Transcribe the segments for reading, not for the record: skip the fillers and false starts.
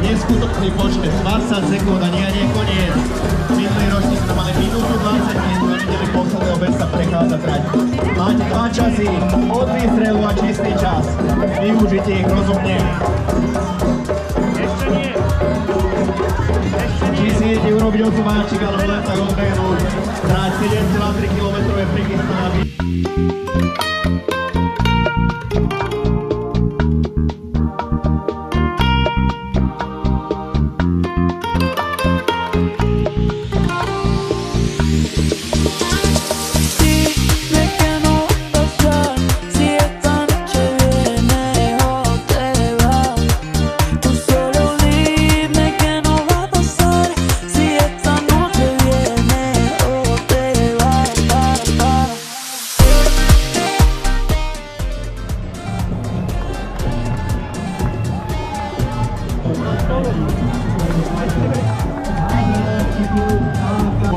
Neskutočný počet, 20 sekúnd a nie je koniec. Minulý ročník sme mali minútu 20, keď sme videli posledného bežca prechádza trať. Máte 2 časy, od výstrelu a čistý čas. Využite ich rozumne. Ešte nie. Či si idete urobiť osumáčik, alebo len tak odbehnúť. Trať 7,3 km je prichystaná.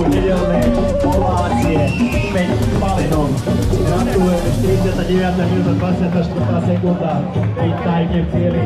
Nedelné ovácie späť s Palinom. Gratulujem, 49 minúta 24 sekúnda. Tej tajne v cieli.